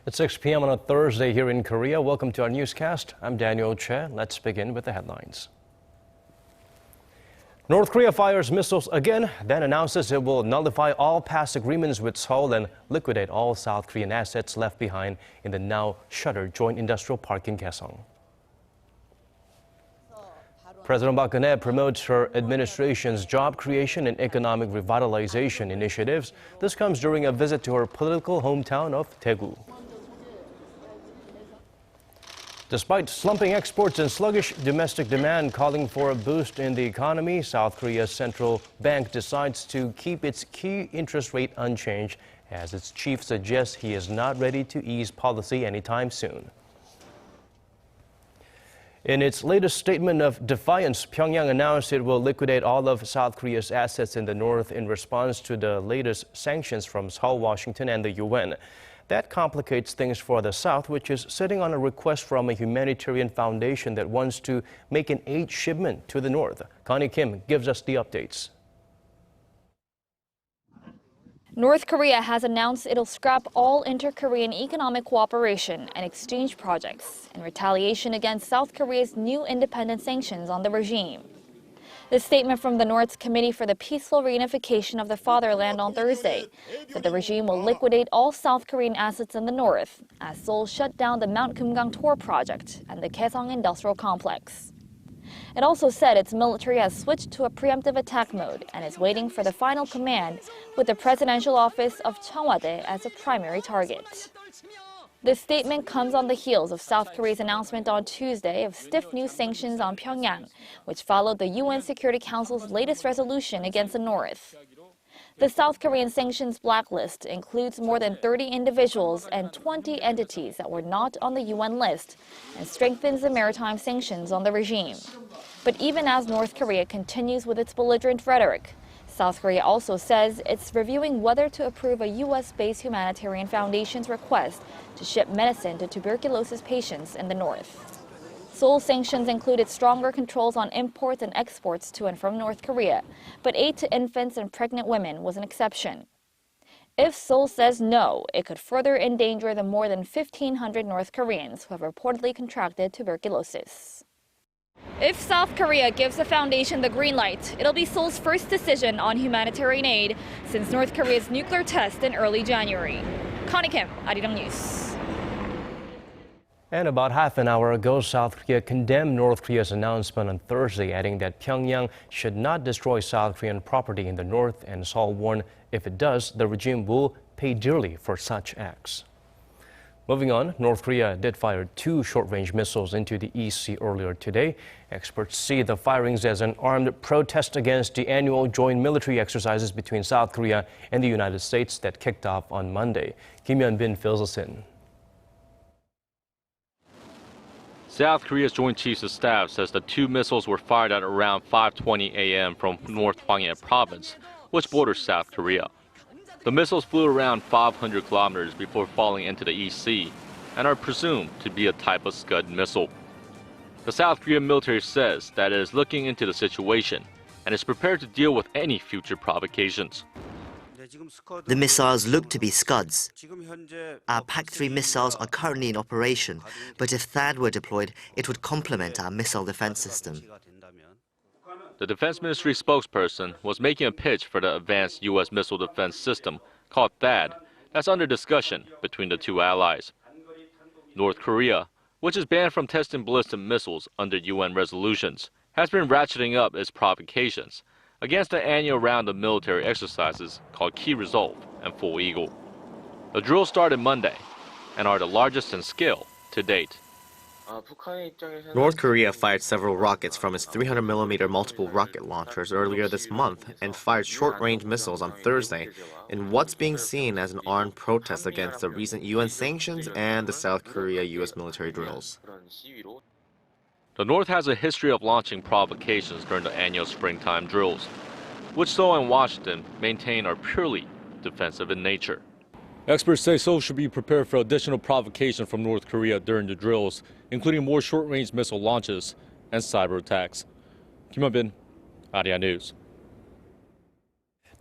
It's 6 p.m. on a Thursday here in Korea. Welcome to our newscast. I'm Daniel Che. Let's begin with the headlines. North Korea fires missiles again, then announces it will nullify all past agreements with Seoul and liquidate all South Korean assets left behind in the now shuttered joint industrial park in Kaesong. President Park Geun-hye promotes her administration's job creation and economic revitalization initiatives. This comes during a visit to her political hometown of Daegu. Despite slumping exports and sluggish domestic demand calling for a boost in the economy, South Korea's central bank decides to keep its key interest rate unchanged as its chief suggests he is not ready to ease policy anytime soon. In its latest statement of defiance, Pyongyang announced it will liquidate all of South Korea's assets in the north in response to the latest sanctions from Seoul, Washington, and the UN. That complicates things for the South, which is sitting on a request from a humanitarian foundation that wants to make an aid shipment to the north. Connie Kim gives us the updates. North Korea has announced it'll scrap all inter-Korean economic cooperation and exchange projects in retaliation against South Korea's new independent sanctions on the regime. The statement from the North's Committee for the Peaceful Reunification of the Fatherland on Thursday said the regime will liquidate all South Korean assets in the north as Seoul shut down the Mount Kumgang Tor project and the Kaesong industrial complex. It also said its military has switched to a preemptive attack mode and is waiting for the final command with the presidential office of Cheongwade as a primary target. This statement comes on the heels of South Korea's announcement on Tuesday of stiff new sanctions on Pyongyang, which followed the UN Security Council's latest resolution against the North. The South Korean sanctions blacklist includes more than 30 individuals and 20 entities that were not on the UN list and strengthens the maritime sanctions on the regime. But even as North Korea continues with its belligerent rhetoric, South Korea also says it's reviewing whether to approve a U.S.-based humanitarian foundation's request to ship medicine to tuberculosis patients in the north. Seoul's sanctions included stronger controls on imports and exports to and from North Korea, but aid to infants and pregnant women was an exception. If Seoul says no, it could further endanger the more than 1,500 North Koreans who have reportedly contracted tuberculosis. If South Korea gives the foundation the green light, it'll be Seoul's first decision on humanitarian aid since North Korea's nuclear test in early January. Connie Kim, Arirang News. And about half an hour ago, South Korea condemned North Korea's announcement on Thursday, adding that Pyongyang should not destroy South Korean property in the north, and Seoul warned if it does, the regime will pay dearly for such acts. Moving on, North Korea did fire 2 short-range missiles into the East Sea earlier today. Experts see the firings as an armed protest against the annual joint military exercises between South Korea and the United States that kicked off on Monday. Kim Hyun-bin fills us in. South Korea's Joint Chiefs of Staff says the 2 missiles were fired at around 5:20 a.m. from North Hwanghae province, which borders South Korea. The missiles flew around 500 kilometers before falling into the East Sea and are presumed to be a type of Scud missile. The South Korean military says that it is looking into the situation and is prepared to deal with any future provocations. The missiles look to be Scuds. Our PAC-3 missiles are currently in operation, but if THAAD were deployed, it would complement our missile defense system. The Defense Ministry spokesperson was making a pitch for the advanced U.S. missile defense system called THAAD that's under discussion between the 2 allies. North Korea, which is banned from testing ballistic missiles under UN resolutions, has been ratcheting up its provocations against the annual round of military exercises called Key Resolve and Full Eagle. The drills started Monday and are the largest in scale to date. North Korea fired several rockets from its 300mm multiple rocket launchers earlier this month and fired short-range missiles on Thursday in what's being seen as an armed protest against the recent UN sanctions and the South Korea-US military drills. The North has a history of launching provocations during the annual springtime drills, which Seoul and Washington maintain are purely defensive in nature. Experts say Seoul should be prepared for additional provocation from North Korea during the drills, including more short-range missile launches and cyber attacks. Kim Hyun-bin, Arirang News.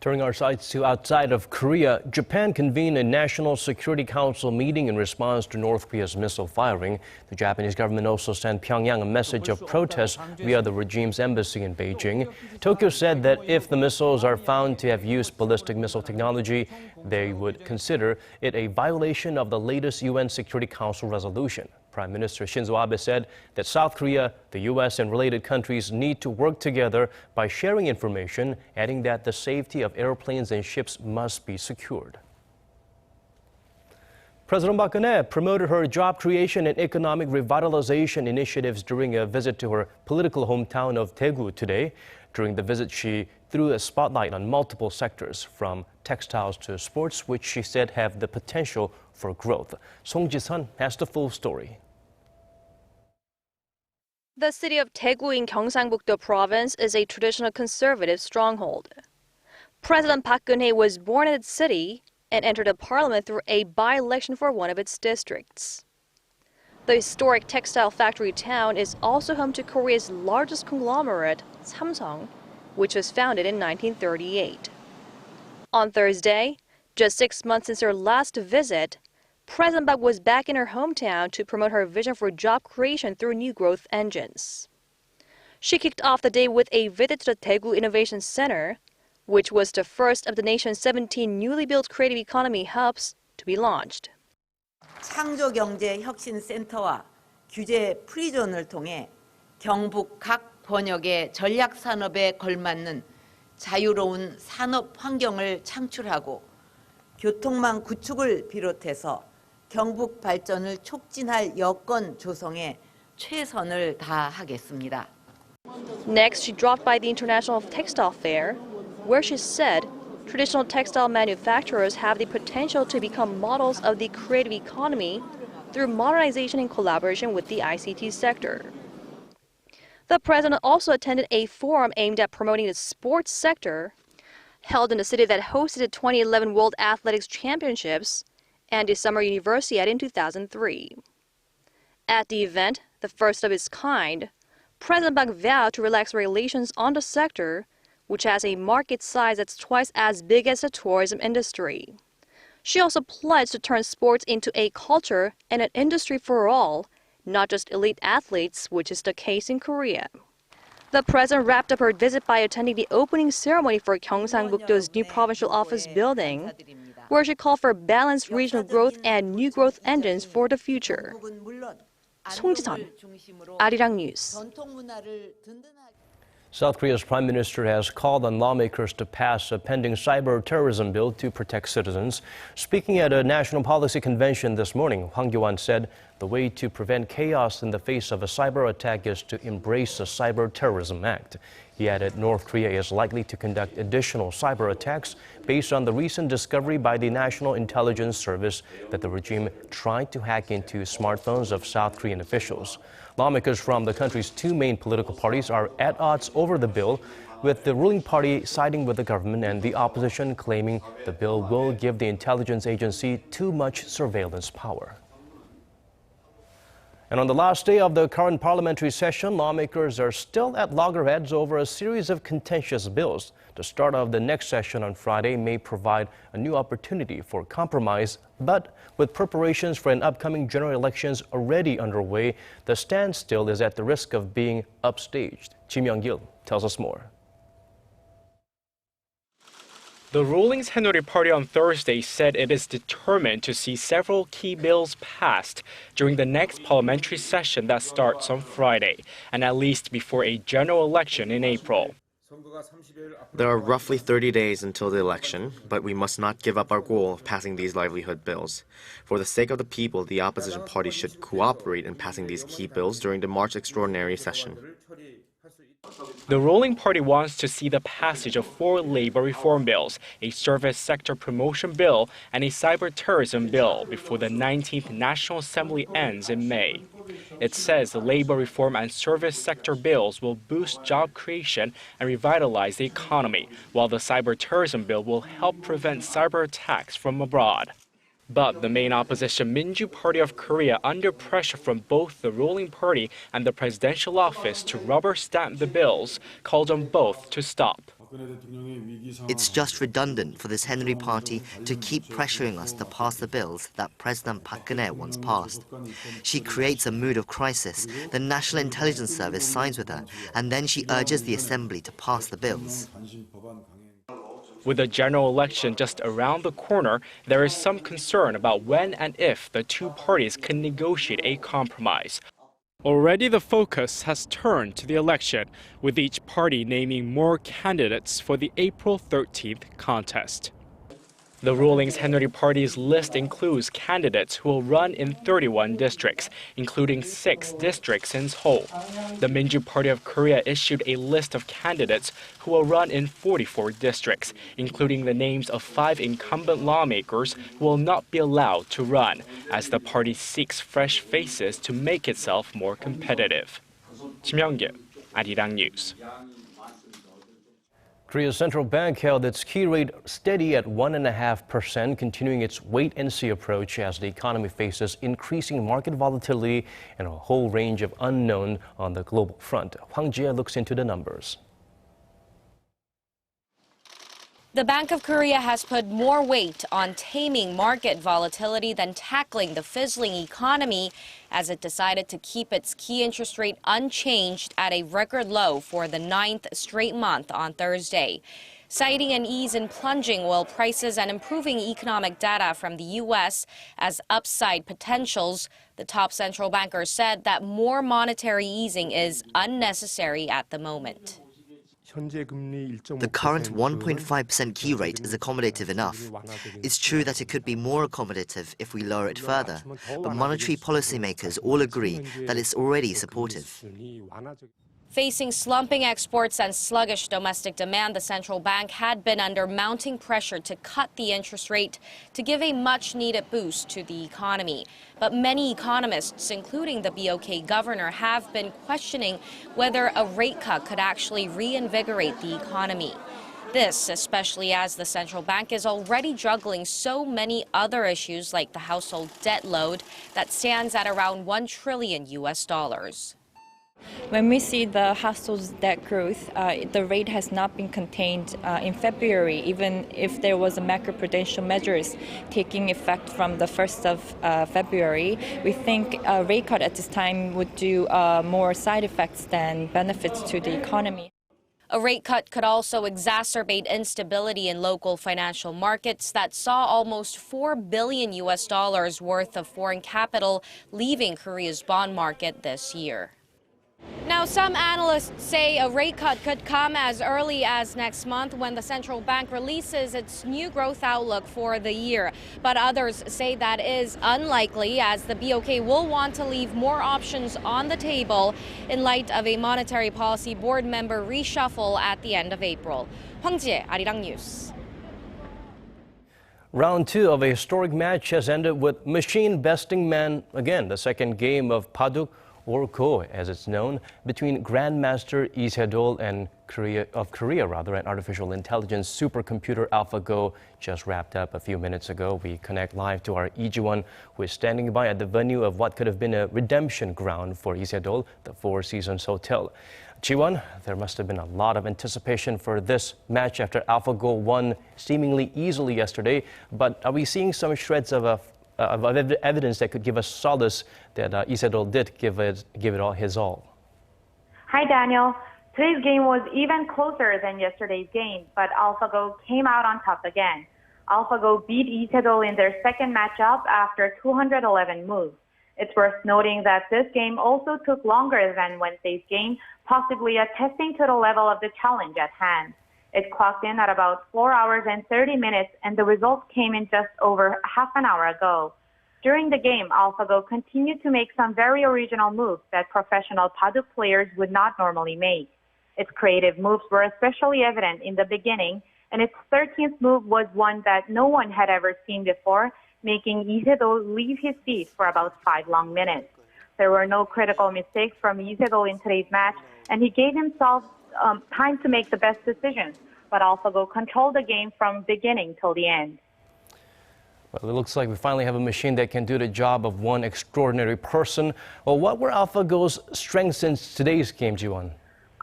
Turning our sights to outside of Korea, Japan convened a National Security Council meeting in response to North Korea's missile firing. The Japanese government also sent Pyongyang a message of protest via the regime's embassy in Beijing. Tokyo said that if the missiles are found to have used ballistic missile technology, they would consider it a violation of the latest UN Security Council resolution. Prime Minister Shinzo Abe said that South Korea, the U.S., and related countries need to work together by sharing information, adding that the safety of airplanes and ships must be secured. President Park Geun-hye promoted her job creation and economic revitalization initiatives during a visit to her political hometown of Daegu today. During the visit, she threw a spotlight on multiple sectors, from textiles to sports, which she said have the potential for growth. Song Ji-sun has the full story. The city of Daegu in Gyeongsang-buk-do province is a traditional conservative stronghold. President Park Geun-hye was born in its city and entered the parliament through a by-election for one of its districts. The historic textile factory town is also home to Korea's largest conglomerate, Samsung, which was founded in 1938. On Thursday, just 6 months since her last visit, President Park was back in her hometown to promote her vision for job creation through new growth engines. She kicked off the day with a visit to the Daegu Innovation Center, which was the first of the nation's 17 newly built creative economy hubs to be launched. 창조경제혁신센터와 규제 프리존을 통해 경북 각 번역의 전략산업에 걸맞는 자유로운 산업 환경을 창출하고 교통망 구축을 비롯해서 경북 발전을 촉진할 여건 조성에 최선을 다하겠습니다. Next, she dropped by the International Textile Fair, where she said traditional textile manufacturers have the potential to become models of the creative economy through modernization in collaboration with the ICT sector. The president also attended a forum aimed at promoting the sports sector, held in the city that hosted the 2011 World Athletics Championships and the Summer Universiade in 2003. At the event, the first of its kind, President Park vowed to relax regulations on the sector, which has a market size that's twice as big as the tourism industry. She also pledged to turn sports into a culture and an industry for all, not just elite athletes, which is the case in Korea. The president wrapped up her visit by attending the opening ceremony for Gyeongsang-buk-do's new provincial office building, where she called for balanced regional growth and new growth engines for the future. Song Ji-sun, Arirang News. South Korea's prime minister has called on lawmakers to pass a pending cyberterrorism bill to protect citizens. Speaking at a national policy convention this morning, Hwang Kyo-won said the way to prevent chaos in the face of a cyber attack is to embrace the Cyberterrorism Act. He added North Korea is likely to conduct additional cyber attacks based on the recent discovery by the National Intelligence Service that the regime tried to hack into smartphones of South Korean officials. Lawmakers from the country's two main political parties are at odds over the bill, with the ruling party siding with the government and the opposition claiming the bill will give the intelligence agency too much surveillance power. And on the last day of the current parliamentary session, lawmakers are still at loggerheads over a series of contentious bills. The start of the next session on Friday may provide a new opportunity for compromise, but with preparations for an upcoming general elections already underway, the standstill is at the risk of being upstaged. Kim Young-gil tells us more. The ruling Saenuri Party on Thursday said it is determined to see several key bills passed during the next parliamentary session that starts on Friday, and at least before a general election in April. There are roughly 30 days until the election, but we must not give up our goal of passing these livelihood bills. For the sake of the people, the opposition party should cooperate in passing these key bills during the March extraordinary session. The ruling party wants to see the passage of 4 labor reform bills, a service sector promotion bill, and a cyberterrorism bill before the 19th National Assembly ends in May. It says the labor reform and service sector bills will boost job creation and revitalize the economy, while the cyberterrorism bill will help prevent cyber attacks from abroad. But the main opposition Minju Party of Korea, under pressure from both the ruling party and the presidential office to rubber stamp the bills, called on both to stop. It's just redundant for this Henry party to keep pressuring us to pass the bills that President Park Geun-hye once passed. She creates a mood of crisis, the National Intelligence Service sides with her, and then she urges the Assembly to pass the bills. With the general election just around the corner, there is some concern about when and if the two parties can negotiate a compromise. Already the focus has turned to the election, with each party naming more candidates for the April 13th contest. The ruling Saenuri Party's list includes candidates who will run in 31 districts, including 6 districts in Seoul. The Minju Party of Korea issued a list of candidates who will run in 44 districts, including the names of 5 incumbent lawmakers who will not be allowed to run, as the party seeks fresh faces to make itself more competitive. Kim Young-gil, Arirang News. Korea's central bank held its key rate steady at 1.5%, continuing its wait-and-see approach as the economy faces increasing market volatility and a whole range of unknown on the global front. Hwang Jie looks into the numbers. The Bank of Korea has put more weight on taming market volatility than tackling the fizzling economy, as it decided to keep its key interest rate unchanged at a record low for the 9th straight month on Thursday. Citing an ease in plunging oil prices and improving economic data from the U.S. as upside potentials, the top central banker said that more monetary easing is unnecessary at the moment. The current 1.5% key rate is accommodative enough. It's true that it could be more accommodative if we lower it further, but monetary policymakers all agree that it's already supportive. Facing slumping exports and sluggish domestic demand, the central bank had been under mounting pressure to cut the interest rate to give a much-needed boost to the economy. But many economists, including the BOK governor, have been questioning whether a rate cut could actually reinvigorate the economy. This, especially as the central bank is already juggling so many other issues like the household debt load that stands at around $1 trillion. When we see the household debt growth, the rate has not been contained in February, even if there was a macroprudential measures taking effect from the 1st of February. We think a rate cut at this time would do more side effects than benefits to the economy. A rate cut could also exacerbate instability in local financial markets that saw almost $4 billion worth of foreign capital leaving Korea's bond market this year. Now, some analysts say a rate cut could come as early as next month when the central bank releases its new growth outlook for the year. But others say that is unlikely, as the BOK will want to leave more options on the table in light of a monetary policy board member reshuffle at the end of April. Hwang Jie, Arirang News. Round 2 of a historic match has ended with machine besting man again, the second game of Paduk, or Go as it's known, between grandmaster Lee Se-dol and Korea and artificial intelligence supercomputer AlphaGo just wrapped up a few minutes ago. We connect live to our Lee Ji-won, who is standing by at the venue of what could have been a redemption ground for Lee Se-dol, the Four Seasons Hotel. Ji-won, there must have been a lot of anticipation for this match after AlphaGo won seemingly easily yesterday, but are we seeing some shreds of evidence that could give us solace that Lee Se-dol did give it all his all? Hi, Daniel. Today's game was even closer than yesterday's game, but AlphaGo came out on top again. AlphaGo beat Lee Se-dol in their second matchup after 211 moves. It's worth noting that this game also took longer than Wednesday's game, possibly attesting to the level of the challenge at hand. It clocked in at about 4 hours and 30 minutes, and the results came in just over half an hour ago. During the game, AlphaGo continued to make some very original moves that professional Paduk players would not normally make. Its creative moves were especially evident in the beginning, and its 13th move was one that no one had ever seen before, making Lee Se-dol leave his seat for about 5 long minutes. There were no critical mistakes from Lee Se-dol in today's match, and he gave himself time to make the best decisions, but AlphaGo controlled the game from beginning till the end. Well, it looks like we finally have a machine that can do the job of one extraordinary person. Well, what were AlphaGo's strengths in today's game, Ji-won?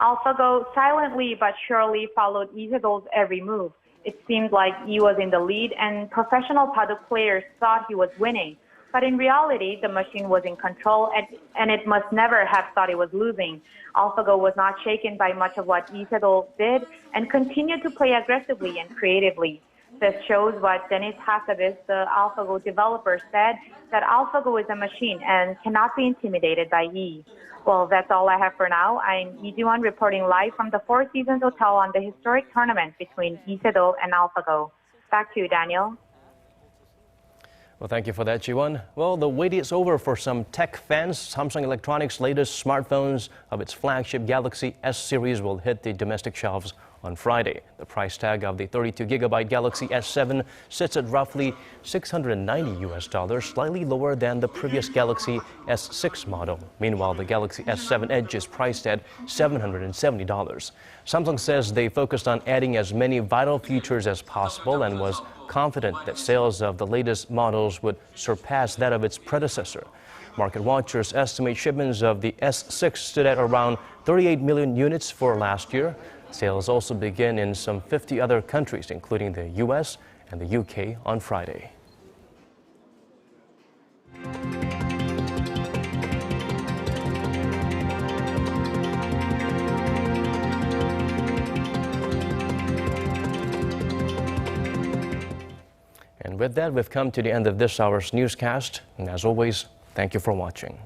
AlphaGo silently but surely followed Lee Se-dol's every move. It seemed like Lee was in the lead and professional paddock players thought he was winning. But in reality, the machine was in control and it must never have thought it was losing. AlphaGo was not shaken by much of what Lee Sedol did and continued to play aggressively and creatively. This shows what Dennis Hassabis, the AlphaGo developer, said, that AlphaGo is a machine and cannot be intimidated by Lee. Well, that's all I have for now. I'm Lee Ji-won reporting live from the Four Seasons Hotel on the historic tournament between Lee Se-dol and AlphaGo. Back to you, Daniel. Well, thank you for that, Ji-won. Well, the wait is over for some tech fans. Samsung Electronics' latest smartphones of its flagship Galaxy S series will hit the domestic shelves on Friday. The price tag of the 32GB Galaxy S7 sits at roughly $690, slightly lower than the previous Galaxy S6 model. Meanwhile, the Galaxy S7 Edge is priced at $770. Samsung says they focused on adding as many vital features as possible and was confident that sales of the latest models would surpass that of its predecessor. Market watchers estimate shipments of the S6 stood at around 38 million units for last year. Sales also begin in some 50 other countries, including the US and the UK, on Friday. And with that, we've come to the end of this hour's newscast. And as always, thank you for watching.